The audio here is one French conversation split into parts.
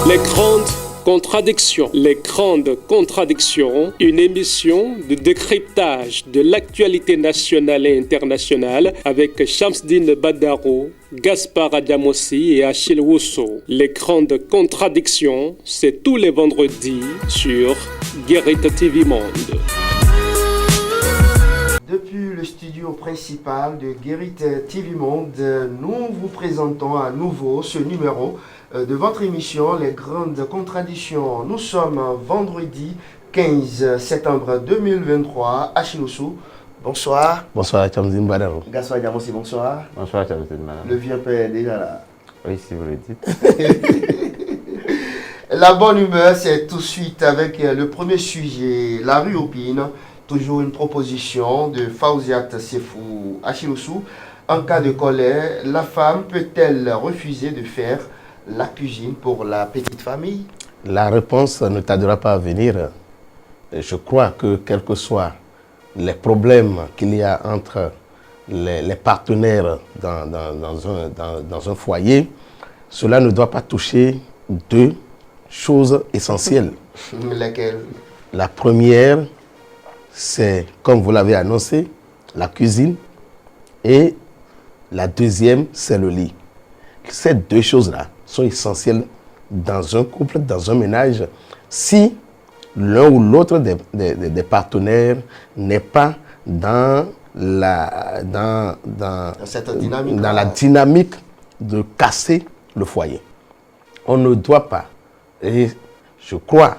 Les grandes contradictions. Les grandes contradictions, une émission de décryptage de l'actualité nationale et internationale avec Shamsdine Badaro, Gaspard Adjamossi et Achille Wusso. Les grandes contradictions, c'est tous les vendredis sur Guérite TV Monde. Depuis le studio principal de Guérite TV Monde, nous vous présentons à nouveau ce numéro de votre émission Les Grandes Contradictions. Nous sommes vendredi 15 septembre 2023 à Chiloussou. Bonsoir. Bonsoir, Shamsdine Badaro. Gaspard Adjamossi, bonsoir. Bonsoir, Shamsdine Badaro. Le vieux père est déjà là. Oui, si vous le dites. La bonne humeur, c'est tout de suite avec le premier sujet, la rue Opine. Toujours une proposition de Fawziat Sefou à Chiloussou. En cas de colère, la femme peut-elle refuser de faire la cuisine pour la petite famille? La réponse ne tardera pas à venir. Je crois que quels que soient les problèmes qu'il y a entre les partenaires dans un foyer, cela ne doit pas toucher deux choses essentielles. Lesquelles? La première, c'est, comme vous l'avez annoncé, la cuisine. Et la deuxième, c'est le lit. Ces deux choses-là sont essentielles dans un couple, dans un ménage, si l'un ou l'autre des partenaires n'est pas dans la dynamique de casser le foyer. On ne doit pas. Et je crois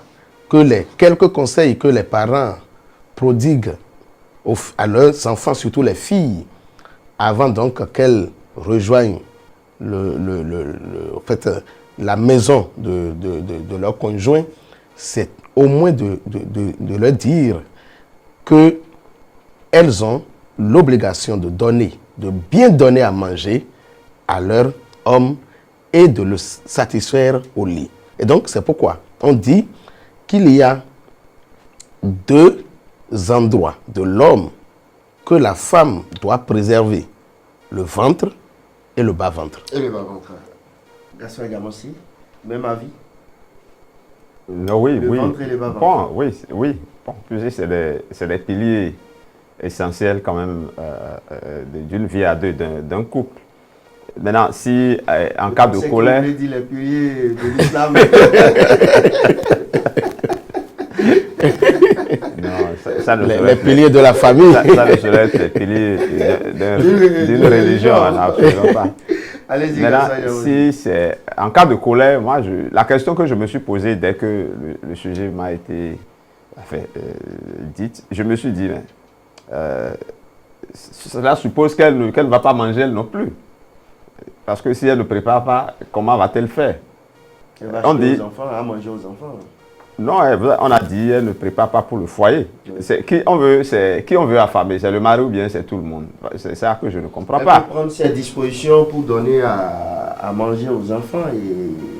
que les quelques conseils que les parents prodiguent à leurs enfants, surtout les filles, avant donc qu'elles rejoignent la maison de leur conjoint, c'est au moins de leur dire qu'elles ont l'obligation de donner, de bien donner à manger à leur homme et de le satisfaire au lit. Et donc, c'est pourquoi on dit qu'il y a deux endroits de l'homme que la femme doit préserver, le ventre et le bas-ventre. Et le bas-ventre. Gaspard Adjamossi, même avis? Non, oui, le oui. Ventre et le bas-ventre. Bon, oui, oui. Bon, c'est des piliers essentiels quand même d'une vie à deux, d'un couple. Maintenant, si en cas de colère... Vous dit les piliers de l'islam. Non, ça ne les piliers de la famille. Ça ne serait être les piliers d'une religion, absolument pas. Allez-y, maintenant, si c'est en cas de colère, moi, la question que je me suis posée dès que le sujet m'a été dite, je me suis dit, cela suppose qu'elle ne va pas manger elle non plus. Parce que si elle ne prépare pas, comment va-t-elle faire? Elle va on dit aux enfants, à manger aux enfants. Non, on a dit elle ne prépare pas pour le foyer. Oui. Qui on veut affamer? C'est le mari ou bien c'est tout le monde? C'est ça que je ne comprends pas. Elle peut prendre ses dispositions pour donner à manger aux enfants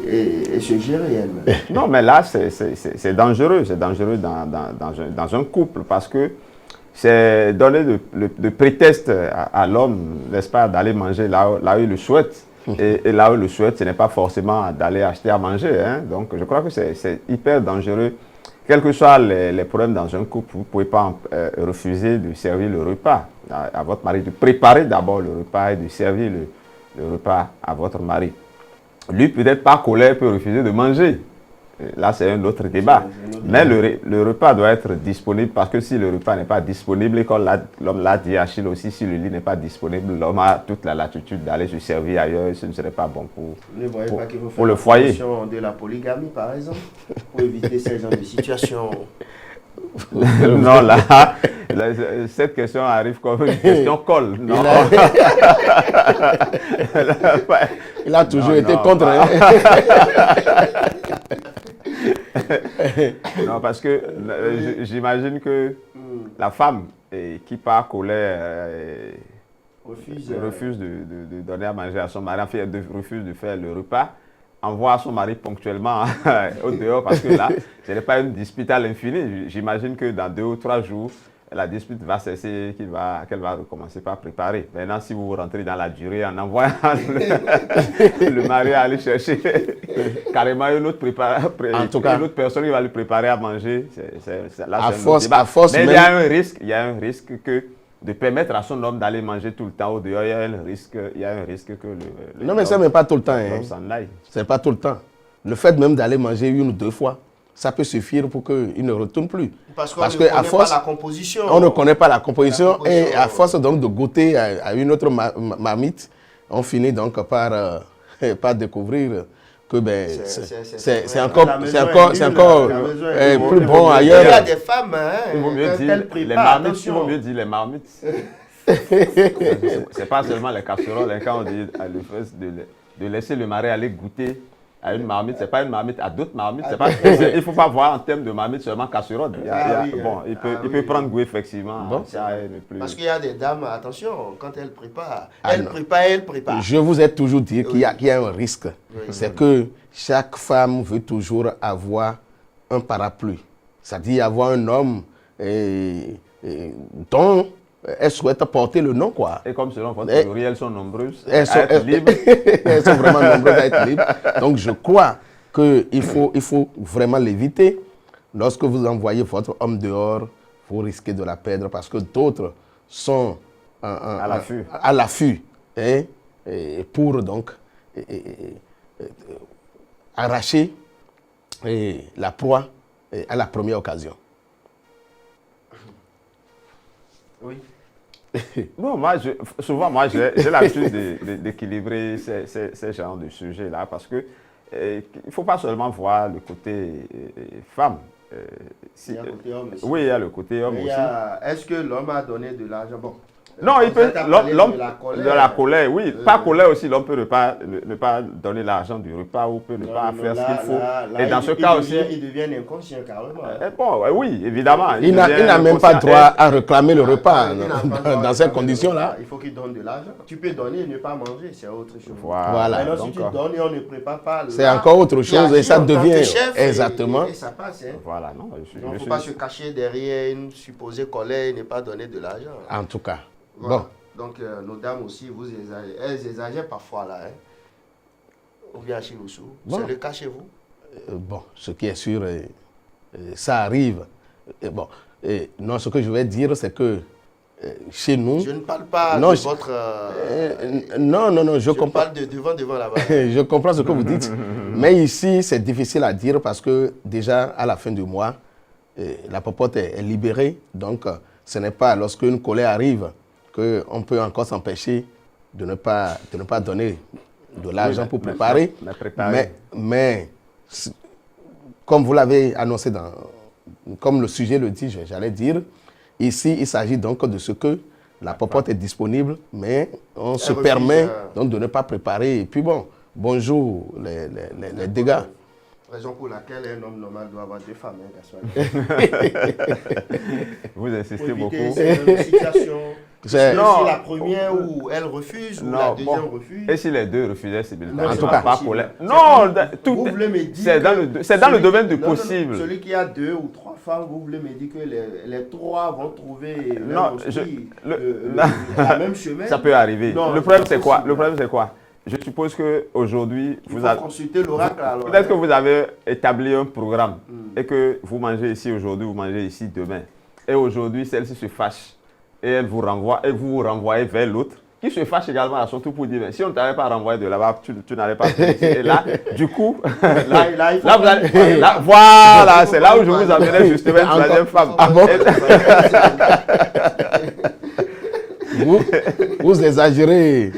et se gérer elle-même. Non, mais là, c'est dangereux. C'est dangereux dans un couple parce que c'est donner le prétexte à l'homme, n'est-ce pas, d'aller manger là où il le souhaite. Et là où il le souhaite, ce n'est pas forcément d'aller acheter à manger. Hein. Donc, je crois que c'est hyper dangereux. Quels que soient les problèmes dans un couple, vous ne pouvez pas refuser de servir le repas à votre mari, de préparer d'abord le repas et de servir le repas à votre mari. Lui, peut-être par colère, peut refuser de manger. Là, c'est un autre débat. Mais le repas doit être disponible parce que si le repas n'est pas disponible, et comme l'homme l'a dit, Achille aussi, si le lit n'est pas disponible, l'homme a toute la latitude d'aller se servir ailleurs et ce ne serait pas bon pour le foyer. De la polygamie, par exemple, pour éviter ces genres de situations. Non, là, cette question arrive comme une question colle. Non. Il a toujours été contre. Non, parce que j'imagine que la femme qui par colère refuse de donner à manger à son mari, refuse de faire le repas, envoie son mari ponctuellement au dehors parce que là, ce n'est pas une dispute à l'infini. J'imagine que dans 2 ou 3 jours, la dispute va cesser, qu'elle va recommencer par préparer. Maintenant, si vous rentrez dans la durée en envoyant le mari aller chercher carrément une autre personne qui va lui préparer à manger, à force mais même... il y a un risque que de permettre à son homme d'aller manger tout le temps au dehors, il y a un risque que non, mais ça n'est pas tout le temps. s'en aille. C'est pas tout le temps. Le fait même d'aller manger 1 ou 2 fois, ça peut suffire pour qu'il ne retourne plus. Parce qu'on ne connaît pas la composition. On ne connaît pas la composition et à force donc de goûter à une autre marmite, on finit donc par découvrir que c'est encore plus bon ailleurs. Il y a des femmes, il vaut mieux dire les marmites. Il vaut mieux dire les marmites. C'est pas seulement les casseroles. Quand on dit à de laisser le mari aller goûter à une marmite, c'est pas une marmite à d'autres marmites. Il ne faut pas voir en termes de marmite seulement casserole. Il peut prendre goût effectivement. Bon. Parce qu'il y a des dames, attention, quand elles préparent, elles préparent. Je vous ai toujours dit qu'il y a un risque. C'est que chaque femme veut toujours avoir un parapluie. C'est-à-dire avoir un homme dont elle souhaite porter le nom, quoi. Et comme selon votre théorie, elles sont nombreuses à être libres. Elles sont vraiment nombreuses à être libres. Donc je crois qu'il faut vraiment l'éviter. Lorsque vous envoyez votre homme dehors, vous risquez de la perdre parce que d'autres sont à l'affût pour donc arracher la proie à la première occasion. Oui. Bon, souvent, j'ai l'habitude d'équilibrer ces genres de sujets-là parce que il ne faut pas seulement voir le côté femme. Il y a le côté homme aussi. Oui, il y a le côté homme aussi. Est-ce que l'homme a donné de l'argent? Bon. Non, il peut, l'homme, de la colère, oui. Pas colère aussi, l'homme peut ne pas donner l'argent du repas ou peut ne pas faire ce qu'il faut. Et dans ce cas aussi... Il devient inconscient carrément. Bon, oui, évidemment. Il n'a même pas droit à réclamer le repas dans ces conditions-là. Il faut qu'il donne de l'argent. Tu peux donner et ne pas manger, c'est autre chose. Voilà. Maintenant, si tu donnes et on ne prépare pas... C'est encore autre chose et ça devient... Exactement. Et ça passe. Voilà, non. Il ne faut pas se cacher derrière une supposée colère et ne pas donner de l'argent. En tout cas. Voilà. Bon. Donc, nos dames aussi, elles exagèrent parfois là. Ou bien chez nous. Bon. C'est le cas chez vous? Bon, ce qui est sûr, ça arrive. Bon, non, ce que je vais dire, c'est que chez nous... Je ne parle pas de votre... non, je comprends. Je parle de devant là-bas. Je comprends ce que vous dites. Mais ici, c'est difficile à dire parce que déjà, à la fin du mois, la popote est libérée. Donc, ce n'est pas lorsqu'une colère arrive qu'on peut encore s'empêcher de ne pas donner de l'argent pour préparer. Mais, comme vous l'avez annoncé, comme le sujet le dit, j'allais dire, ici, il s'agit donc de ce que la popote est disponible, mais on se permet donc de ne pas préparer. Et puis bon, bonjour les dégâts. Raison pour laquelle un homme normal doit avoir 2 femmes, Vous insistez beaucoup. C'est une situation. C'est la première où elle refuse ou la deuxième refuse. Et si les deux refusaient, c'est bien. En tout cas, pas colère. Non, vous voulez me dire c'est dans le domaine du possible. Celui qui a 2 ou 3 femmes, vous voulez me dire que les 3 vont trouver la même chemin. Ça peut arriver. Le problème c'est quoi? Je suppose qu'aujourd'hui, vous avez consulté l'oracle. Peut-être que vous avez établi un programme et que vous mangez ici aujourd'hui, vous mangez ici demain. Et aujourd'hui, celle-ci se fâche et elle vous renvoie et vous renvoyez vers l'autre qui se fâche également à son tour pour dire mais si on ne t'avait pas renvoyé de là-bas, tu n'allais pas faire ici. Et là, du coup, voilà, c'est là où je vous amènerai justement une troisième femme. Ah bon? Vous exagérez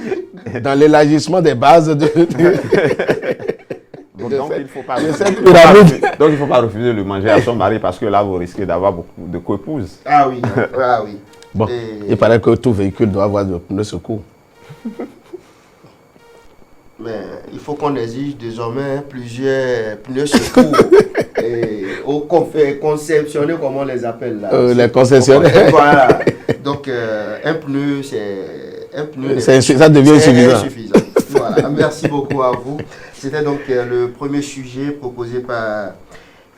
dans l'élargissement des bases de... Donc il ne faut pas refuser de manger à son mari parce que là, vous risquez d'avoir beaucoup de co-épouses. Ah oui. Bon, il paraît que tout véhicule doit avoir de pneus secours. Mais il faut qu'on exige désormais plusieurs pneus secours. Conceptionnés, comme on les appelle là. Les concessionnaires. Voilà. Donc, un pneu, ça devient insuffisant. Voilà. Merci beaucoup à vous. C'était donc le premier sujet proposé par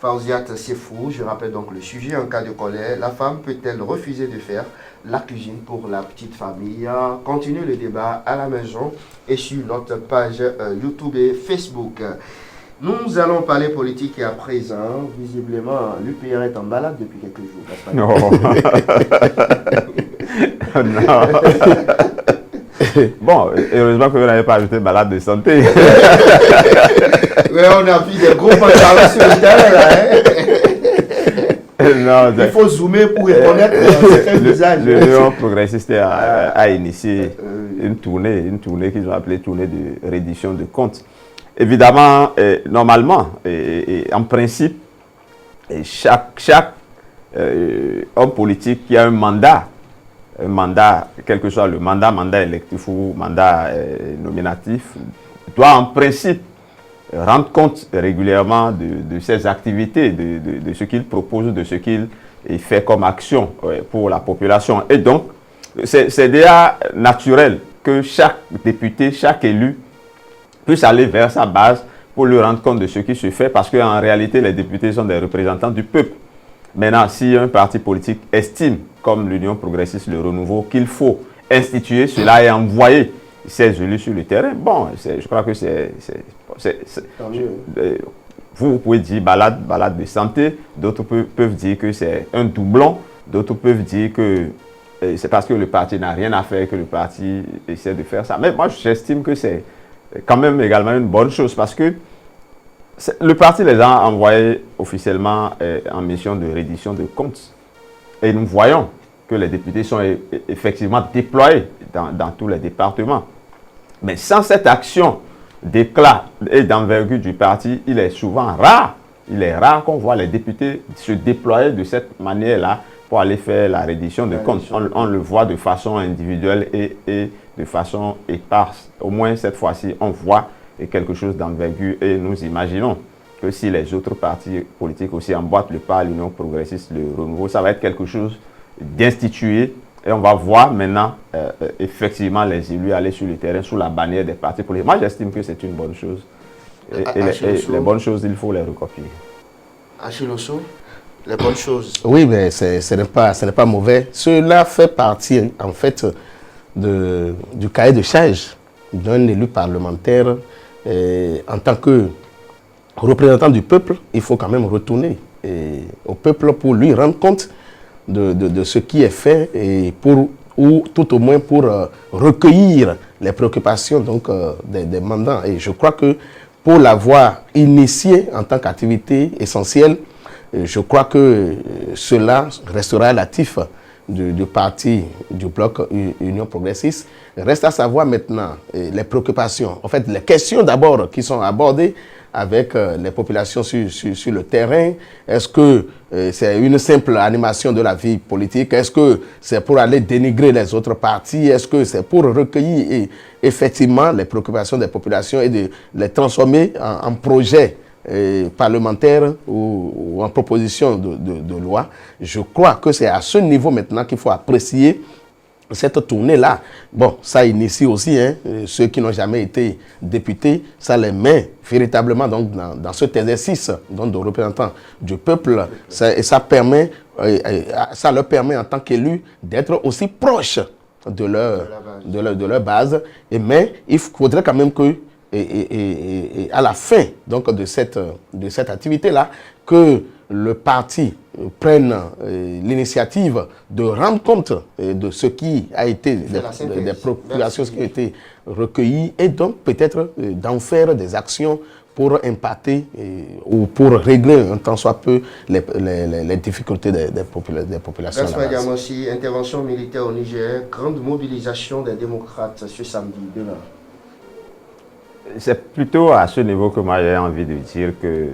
Fawziat Sefou, je rappelle donc le sujet. En cas de colère, la femme peut-elle refuser de faire la cuisine pour la petite famille? Continuez le débat à la maison et sur notre page YouTube et Facebook. Nous allons parler politique et à présent, visiblement, l'UPR est en balade depuis quelques jours. Non. Non. Bon, heureusement que vous n'avez pas ajouté balade de santé. Mais on a vu des gros pantalons sur le terrain là. Non, il faut zoomer pour reconnaître certains visages. L'Union progressiste a initié une tournée qu'ils ont appelée tournée de reddition de comptes. Évidemment, normalement, en principe, chaque homme politique qui a un mandat, quel que soit le mandat électif ou mandat nominatif, doit en principe rendre compte régulièrement de ses activités, de ce qu'il propose, de ce qu'il fait comme action pour la population. Et donc, c'est déjà naturel que chaque député, chaque élu puisse aller vers sa base pour lui rendre compte de ce qui se fait, parce qu'en réalité, les députés sont des représentants du peuple. Maintenant, si un parti politique estime, comme l'Union progressiste, le renouveau, qu'il faut instituer cela et envoyer ses élus sur le terrain, bon, je crois que vous pouvez dire balade de santé, d'autres peuvent dire que c'est un doublon, d'autres peuvent dire que c'est parce que le parti n'a rien à faire que le parti essaie de faire ça. Mais moi, j'estime que c'est quand même également une bonne chose, parce que le parti les a envoyés officiellement en mission de reddition de comptes. Et nous voyons que les députés sont effectivement déployés dans tous les départements. Mais sans cette action d'éclat et d'envergure du parti, il est souvent rare. Il est rare qu'on voit les députés se déployer de cette manière-là pour aller faire la reddition de comptes. On le voit de façon individuelle et de façon éparse. Au moins cette fois-ci, on voit quelque chose d'envergure et nous imaginons que si les autres partis politiques aussi emboîtent le pas à l'Union progressiste, le renouveau, ça va être quelque chose d'institué. Et on va voir maintenant effectivement les élus aller sur le terrain sous la bannière des partis politiques. Moi, j'estime que c'est une bonne chose. Et les bonnes choses, il faut les recopier. Achille Osso, les bonnes choses. Oui, mais ce n'est pas mauvais. Cela fait partie, en fait, du cahier de charge d'un élu parlementaire. En tant que représentant du peuple, il faut quand même retourner au peuple pour lui rendre compte de ce qui est fait et ou tout au moins pour recueillir les préoccupations donc, des mandants. Et je crois que pour l'avoir initié en tant qu'activité essentielle, je crois que cela restera relatif du parti, du bloc Union progressiste. Reste à savoir maintenant les préoccupations, en fait les questions d'abord qui sont abordées avec les populations sur le terrain. Est-ce que c'est une simple animation de la vie politique? Est-ce que c'est pour aller dénigrer les autres partis? Est-ce que c'est pour recueillir effectivement les préoccupations des populations et de les transformer en projets parlementaires ou en propositions de loi? Je crois que c'est à ce niveau maintenant qu'il faut apprécier cette tournée-là. Bon, ça initie aussi ceux qui n'ont jamais été députés, ça les met véritablement donc, dans cet exercice donc, de représentants du peuple. Et ça leur permet en tant qu'élus d'être aussi proches de leur base. Mais il faudrait quand même que, à la fin donc, de cette activité-là, que le parti prenne l'initiative de rendre compte de ce qui a été, des préoccupations qui ont été recueillies et donc peut-être d'en faire des actions pour impacter ou pour régler un tant soit peu les difficultés des populations. Gaspard aussi, intervention militaire au Niger, grande mobilisation des démocrates ce samedi, demain. C'est plutôt à ce niveau que moi j'ai envie de dire que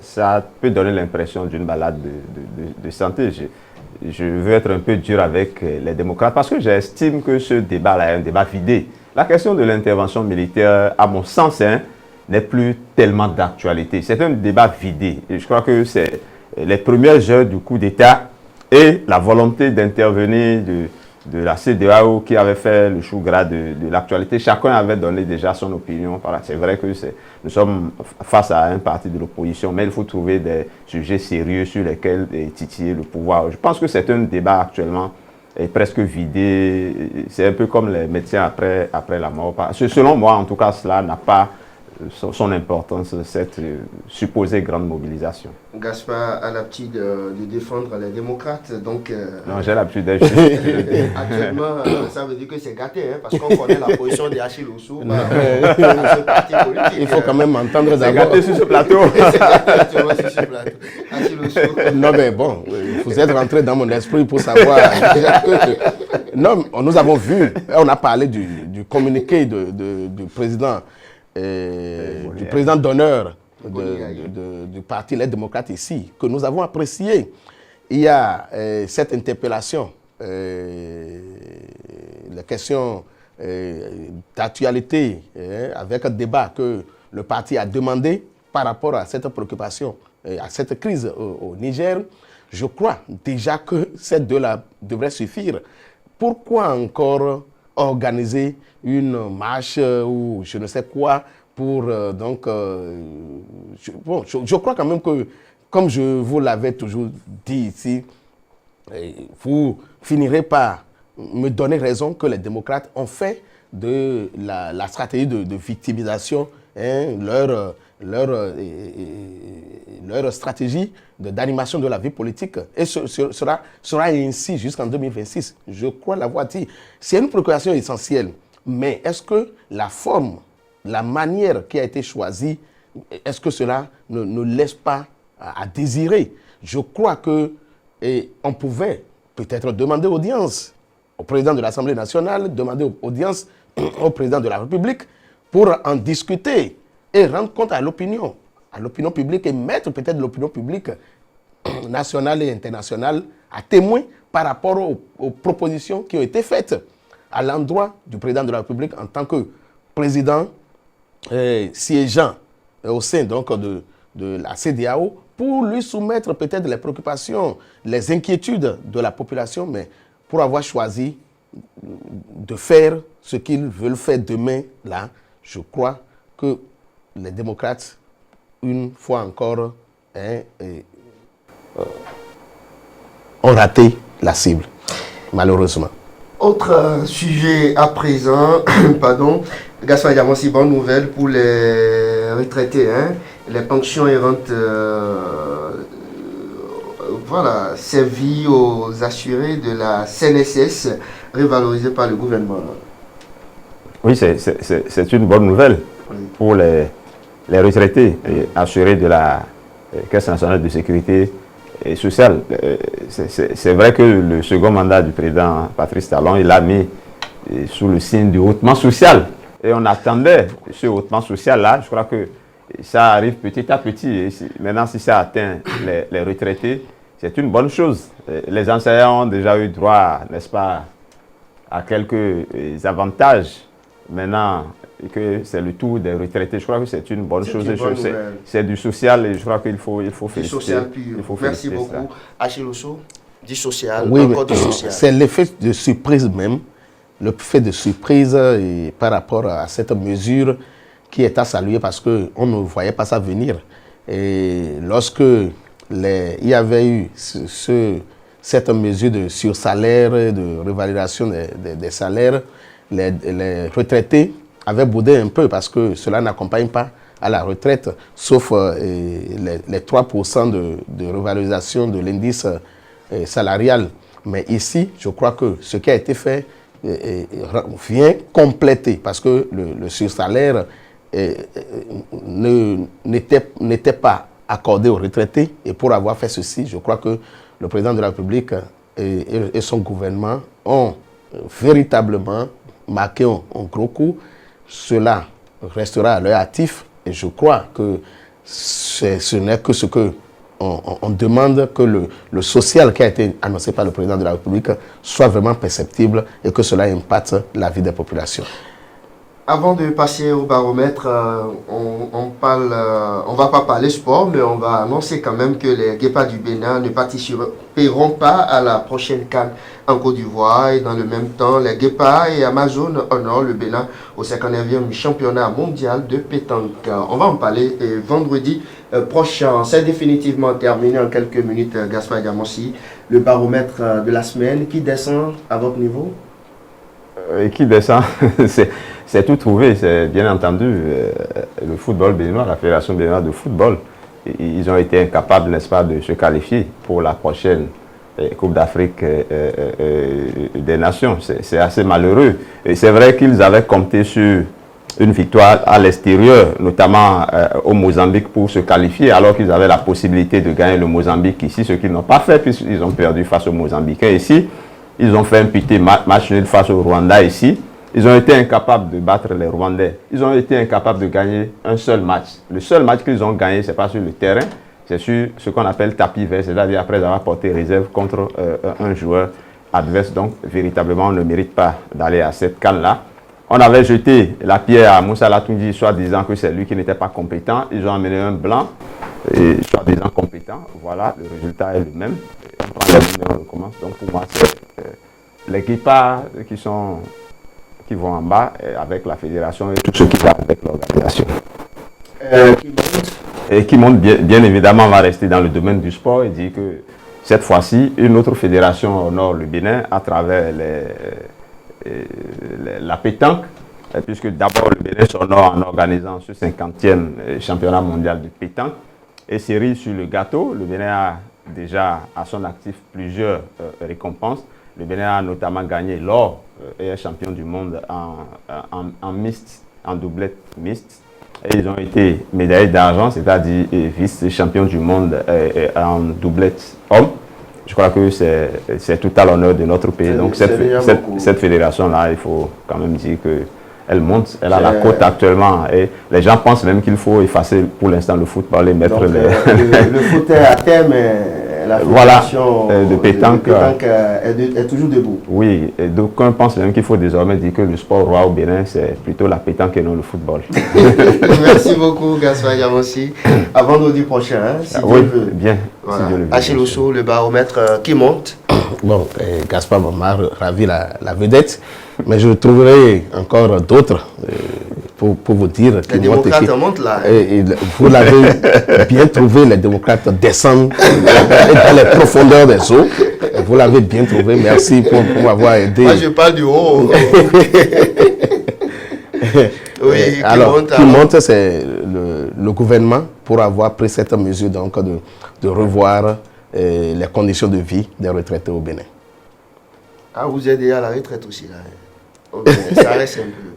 ça peut donner l'impression d'une balade de santé. Je veux être un peu dur avec les démocrates parce que j'estime que ce débat-là est un débat vidé. La question de l'intervention militaire, à mon sens, n'est plus tellement d'actualité. C'est un débat vidé. Et je crois que c'est les premières heures du coup d'État et la volonté d'intervenir de la CEDEAO qui avait fait le chou gras de l'actualité. Chacun avait donné déjà son opinion. Voilà, c'est vrai que nous sommes face à un parti de l'opposition, mais il faut trouver des sujets sérieux sur lesquels titiller le pouvoir. Je pense que c'est un débat actuellement presque vidé. C'est un peu comme les médecins après la mort. Selon moi, en tout cas, cela n'a pas son importance, cette supposée grande mobilisation. Gaspard a l'habitude de défendre les démocrates, donc... non, j'ai l'habitude d'être... Actuellement, ça veut dire que c'est gâté, hein, parce qu'on connaît la position d'Achille Ossou, ce parti politique. Il faut quand même entendre d'abord... C'est gâté sur ce plateau. C'est gâté sur ce plateau. Achille Ossou. Non, mais bon, vous êtes rentré dans mon esprit pour savoir... Non, nous avons vu, on a parlé du communiqué du président... du président d'honneur du parti Les Démocrates ici, que nous avons apprécié. Il y a cette interpellation, les questions d'actualité, avec un débat que le parti a demandé par rapport à cette préoccupation, à cette crise au Niger. Je crois déjà que ces deux-là devraient suffire. Pourquoi encore organiser une marche ou je ne sais quoi pour je crois quand même que, comme je vous l'avais toujours dit ici, vous finirez par me donner raison que les démocrates ont fait de la stratégie de victimisation leur stratégie d'animation de la vie politique. Et sera ainsi jusqu'en 2026. Je crois l'avoir dit. C'est une préoccupation essentielle. Mais est-ce que la forme, la manière qui a été choisie, est-ce que cela ne laisse pas à désirer? Je crois qu'on pouvait peut-être demander audience au président de l'Assemblée nationale, demander audience au président de la République pour en discuter et rendre compte à l'opinion publique et mettre peut-être l'opinion publique nationale et internationale à témoin par rapport aux propositions qui ont été faites à l'endroit du président de la République en tant que président siégeant au sein donc de la CEDEAO pour lui soumettre peut-être les préoccupations, les inquiétudes de la population, mais pour avoir choisi de faire ce qu'ils veulent faire demain, là, je crois que les démocrates, une fois encore, ont raté la cible, malheureusement. Autre sujet à présent, pardon, Gaspard Diamansi, bonne nouvelle pour les retraités, hein, les pensions et rentes servies aux assurés de la CNSS, revalorisées par le gouvernement. Oui, c'est une bonne nouvelle pour les retraités et assurés de la Caisse nationale de sécurité sociale. C'est vrai que le second mandat du président Patrice Talon, il l'a mis sous le signe du hautement social. Et on attendait ce hautement social-là. Je crois que ça arrive petit à petit. Et maintenant, si ça atteint les retraités, c'est une bonne chose. Les enseignants ont déjà eu droit, n'est-ce pas, à quelques avantages. Maintenant, que c'est le tour des retraités, je crois que c'est une bonne chose. C'est du social et je crois qu'il faut féliciter. Du social pur. Merci beaucoup. Achille Ossou, du social, oui, encore du social. C'est l'effet de surprise même, le fait de surprise par rapport à cette mesure qui est à saluer parce qu'on ne voyait pas ça venir. Et lorsque il y avait eu cette mesure de sursalaire, de revalorisation des salaires, les retraités avaient boudé un peu parce que cela n'accompagne pas à la retraite, sauf les 3% de revalorisation de l'indice salarial. Mais ici, je crois que ce qui a été fait vient compléter parce que le sursalaire n'était pas accordé aux retraités. Et pour avoir fait ceci, je crois que le président de la République et son gouvernement ont véritablement marqué un gros coup. Cela restera à leur actif et je crois que ce n'est que ce que on demande, que le social qui a été annoncé par le président de la République soit vraiment perceptible et que cela impacte la vie des populations. Avant de passer au baromètre, on va pas parler sport, mais on va annoncer quand même que les Guépards du Bénin ne participeront pas à la prochaine CAN en Côte d'Ivoire. Et dans le même temps, les Guépards et Amazon honorent le Bénin au 59e championnat mondial de pétanque. On va en parler vendredi prochain. C'est définitivement terminé en quelques minutes, Gaspard Diamossi. Le baromètre de la semaine qui descend à votre niveau? Et qui descend, c'est tout trouvé, c'est bien entendu le football béninois, la Fédération béninoise de football. Ils ont été incapables, n'est-ce pas, de se qualifier pour la prochaine Coupe d'Afrique des Nations. C'est assez malheureux. Et c'est vrai qu'ils avaient compté sur une victoire à l'extérieur, notamment au Mozambique, pour se qualifier, alors qu'ils avaient la possibilité de gagner le Mozambique ici, ce qu'ils n'ont pas fait puisqu'ils ont perdu face aux Mozambicains ici. Ils ont fait un petit match nul face au Rwanda ici. Ils ont été incapables de battre les Rwandais. Ils ont été incapables de gagner un seul match. Le seul match qu'ils ont gagné, ce n'est pas sur le terrain, c'est sur ce qu'on appelle tapis vert, c'est-à-dire après avoir porté réserve contre un joueur adverse. Donc, véritablement, on ne mérite pas d'aller à cette CAN-là. On avait jeté la pierre à Moussa Latunji, soit disant que c'est lui qui n'était pas compétent. Ils ont amené un blanc, soit disant compétent. Voilà, le résultat est le même. On prend les numéros, on recommence. Donc, pour moi, c'est les Guépards qui vont en bas avec la fédération et tout ce qui va avec l'organisation. Et qui monte, bien évidemment, va rester dans le domaine du sport et dire que cette fois-ci, une autre fédération honore le Bénin à travers la pétanque, puisque d'abord le Bénin s'honore en organisant ce 50e championnat mondial de pétanque. Et cerise sur le gâteau, le Bénin a déjà à son actif plusieurs récompenses. Le Bénin a notamment gagné l'or et est champion du monde en mixte, en doublette mixte. Et ils ont été médaillés d'argent, c'est-à-dire vice-champion du monde en doublette homme. Je crois que c'est tout à l'honneur de notre pays. Donc cette fédération-là, il faut quand même dire qu'elle monte, elle a la cote actuellement. Et les gens pensent même qu'il faut effacer pour l'instant le football et mettre donc, le foot est à terme. La fédération de pétanque est toujours debout. Oui, et d'aucuns pensent même qu'il faut désormais dire que le sport roi au Bénin, c'est plutôt la pétanque et non le football. Merci beaucoup, Gaspard Diamossi. À vendredi prochain, si Dieu veut. Bien. Voilà. Si Dieu le veut. Achille Osso, le baromètre qui monte. Bon, Gaspard m'a ravi la vedette, mais je trouverai encore d'autres pour vous dire. Les démocrates montent là. Vous l'avez bien trouvé, les démocrates descendent dans les profondeurs des eaux. Vous l'avez bien trouvé, merci pour m'avoir aidé. Moi je parle du haut. Oui, qui monte, c'est le gouvernement pour avoir pris cette mesure donc, de revoir les conditions de vie des retraités au Bénin. Ah, vous êtes déjà à la retraite aussi là. Au Bénin, ça reste un peu.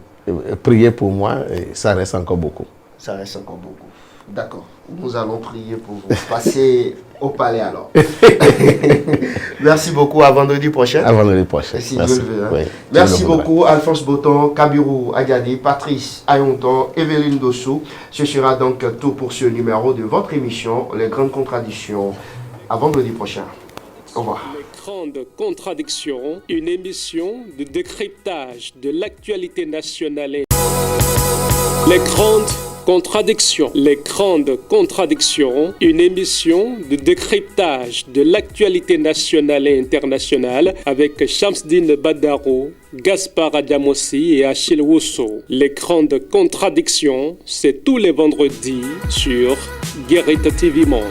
Priez pour moi, et ça reste encore beaucoup. Ça reste encore beaucoup. D'accord. Nous allons prier pour vous. Passer au palais alors. Merci beaucoup. À vendredi prochain. À vendredi prochain. Si Dieu le veut. Hein. Oui, merci beaucoup Alphonse Boton, Kabirou Agadi, Patrice Ayonton, Evelyne Dossou. Ce sera donc tout pour ce numéro de votre émission Les Grandes Contradictions. À vendredi prochain. Au revoir. Grandes contradictions, une émission de décryptage de l'actualité nationale. Les grandes contradictions, les grandes contradictions, une émission de décryptage de l'actualité nationale et internationale avec Shamsdine Badaro, Gaspard Diamossi et Achille Osso. Les grandes contradictions, c'est tous les vendredis sur Guérite TV Monde.